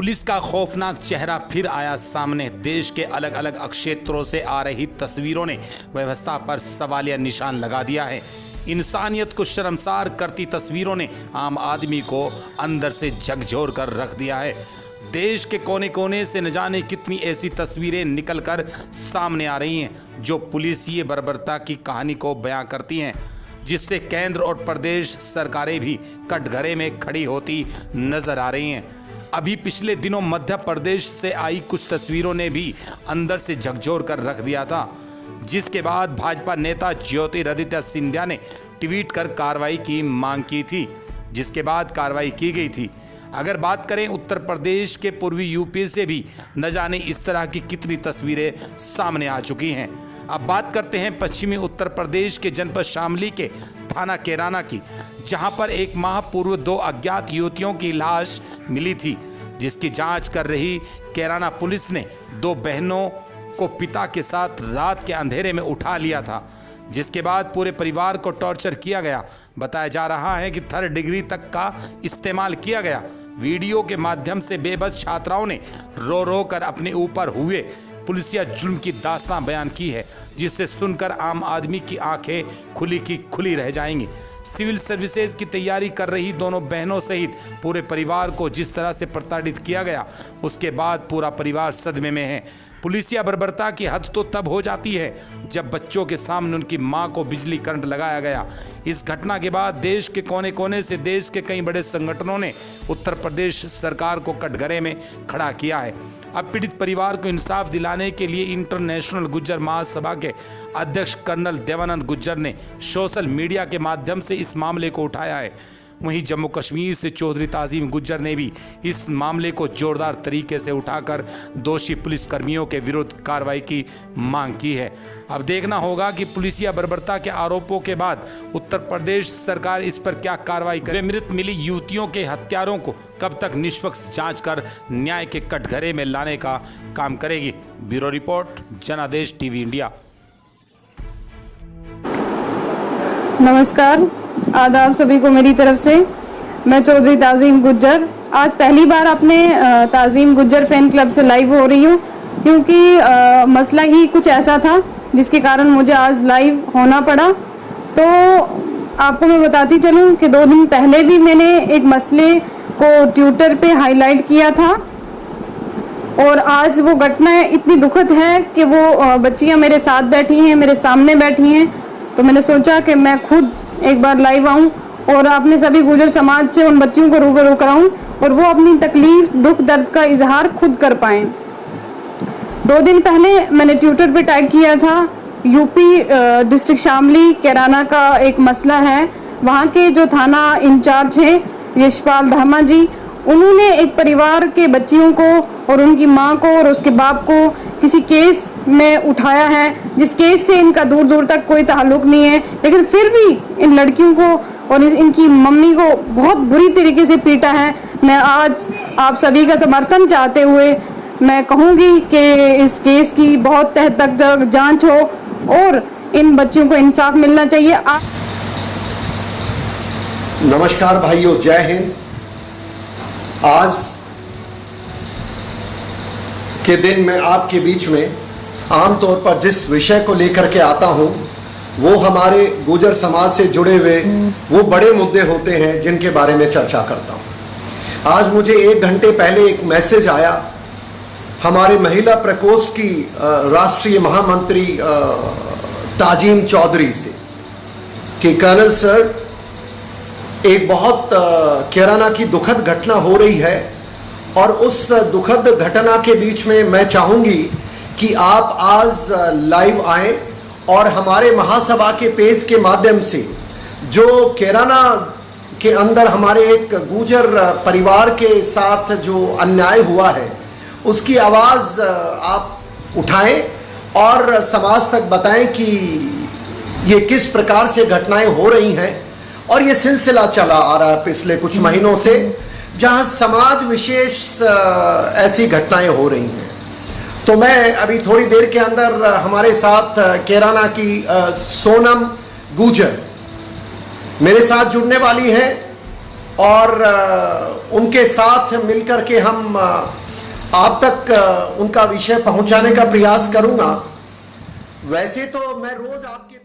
Police का खौफनाक चेहरा फिर आया सामने। देश के अलग अलग क्षेत्रों से आ रही तस्वीरों ने व्यवस्था पर सवालिया निशान लगा दिया है। इंसानियत को शर्मसार करती तस्वीरों ने आम आदमी को अंदर से झकझोर कर रख दिया है। देश के कोने कोने से न जाने कितनी ऐसी तस्वीरें निकलकर सामने आ रही हैं जो पुलिसिय बर्बरता की कहानी को बयां करती हैं, जिससे केंद्र और प्रदेश सरकारें भी कटघरे में खड़ी होती नजर आ रही हैं। अभी पिछले दिनों मध्य प्रदेश से आई कुछ तस्वीरों ने भी अंदर से झकझोर कर रख दिया था, जिसके बाद भाजपा नेता ज्योतिरादित्य सिंधिया ने ट्वीट कर कार्रवाई की मांग की थी, जिसके बाद कार्रवाई की गई थी। अगर बात करें उत्तर प्रदेश के पूर्वी यूपी से भी न जाने इस तरह की कितनी तस्वीरें सामने आ चुकी हैं। अब बात करते हैं पश्चिमी उत्तर प्रदेश के जनपद शामली के थाना कैराना की, जहां पर एक माह पूर्व 2 अज्ञात युवतियों की लाश मिली थी, जिसकी जांच कर रही कैराना पुलिस ने 2 बहनों को पिता के साथ रात के अंधेरे में उठा लिया था, जिसके बाद पूरे परिवार को टॉर्चर किया गया। बताया जा रहा है कि 3rd डिग्री तक का इस्तेमाल किया गया। वीडियो के माध्यम से बेबस छात्राओं ने रो रो कर अपने ऊपर हुए पुलिसिया जुल्म की दास्तां बयान की है, जिससे सुनकर आम आदमी की आंखें खुली की खुली रह जाएंगी। सिविल सर्विसेज की तैयारी कर रही दोनों बहनों सहित पूरे परिवार को जिस तरह से प्रताड़ित किया गया, उसके बाद पूरा परिवार सदमे में है। पुलिसिया बर्बरता की हद तो तब हो जाती है जब बच्चों के सामने उनकी मां को बिजली करंट लगाया गया। इस घटना के बाद देश के कोने कोने से देश के कई बड़े संगठनों ने उत्तर प्रदेश सरकार को कटघरे में खड़ा किया है। अब पीड़ित परिवार को इंसाफ दिलाने के लिए इंटरनेशनल गुज्जर महासभा के अध्यक्ष कर्नल देवानंद गुज्जर ने सोशल मीडिया के माध्यम से इस मामले को उठाया है। वहीं जम्मू कश्मीर से चौधरी ताजीम गुज्जर ने भी इस मामले को जोरदार तरीके से उठाकर दोषी पुलिसकर्मियों के विरुद्ध कार्रवाई की मांग की है। अब देखना होगा कि पुलिसिया बर्बरता के आरोपों के बाद उत्तर प्रदेश सरकार इस पर क्या कार्रवाई करे। मृत मिली युवतियों के हत्यारों को कब तक निष्पक्ष जांच कर न्याय के कटघरे में लाने का काम करेगी। ब्यूरो रिपोर्ट, जनादेश टीवी इंडिया। नमस्कार, आदाब सभी को मेरी तरफ से। मैं चौधरी ताजीम गुज्जर आज पहली बार अपने ताजीम गुज्जर फैन क्लब से लाइव हो रही हूँ, क्योंकि मसला ही कुछ ऐसा था जिसके कारण मुझे आज लाइव होना पड़ा। तो आपको मैं बताती चलूँ कि 2 दिन पहले भी मैंने एक मसले को ट्विटर पे हाईलाइट किया था, और आज वो घटना इतनी दुखद है कि वो बच्चियाँ मेरे साथ बैठी हैं, मेरे सामने बैठी हैं। तो मैंने सोचा कि मैं खुद एक बार लाइव आऊं और अपने सभी गुजर समाज से उन बच्चियों को रूबरू कराऊं और वो अपनी तकलीफ, दुख, दर्द का इजहार खुद कर पाएं। 2 दिन पहले मैंने ट्विटर पे टैग किया था, यूपी डिस्ट्रिक्ट शामली कैराना का एक मसला है। वहाँ के जो थाना इंचार्ज हैं यशपाल धामा जी, उन्होंने एक परिवार के बच्चियों को और उनकी माँ को और उसके बाप को किसी केस में उठाया है, जिस केस से इनका दूर दूर तक कोई ताल्लुक नहीं है, लेकिन फिर भी इन लड़कियों को और इनकी मम्मी को बहुत बुरी तरीके से पीटा है। मैं आज आप सभी का समर्थन चाहते हुए मैं कहूँगी कि इस केस की बहुत तह तक जांच हो और इन बच्चों को इंसाफ मिलना चाहिए। नमस्कार भाइयों, जय हिंद। आज के दिन मैं आपके बीच में आमतौर पर जिस विषय को लेकर के आता हूं, वो हमारे गुर्जर समाज से जुड़े हुए वो बड़े मुद्दे होते हैं जिनके बारे में चर्चा करता हूं। आज मुझे 1 घंटे पहले एक मैसेज आया हमारे महिला प्रकोष्ठ की राष्ट्रीय महामंत्री ताजीम चौधरी से कि कर्नल सर, एक बहुत कैराना की दुखद घटना हो रही है और उस दुखद घटना के बीच में मैं चाहूँगी कि आप आज लाइव आएं और हमारे महासभा के पेज के माध्यम से जो कैराना के अंदर हमारे एक गुर्जर परिवार के साथ जो अन्याय हुआ है उसकी आवाज़ आप उठाएं और समाज तक बताएं कि ये किस प्रकार से घटनाएं हो रही हैं। और ये सिलसिला चला आ रहा है पिछले कुछ महीनों से, जहां समाज विशेष ऐसी घटनाएं हो रही हैं। तो मैं अभी थोड़ी देर के अंदर हमारे साथ कैराना की सोनम गुज्जर मेरे साथ जुड़ने वाली हैं और उनके साथ मिलकर के हम आप तक उनका विषय पहुंचाने का प्रयास करूंगा। वैसे तो मैं रोज आपके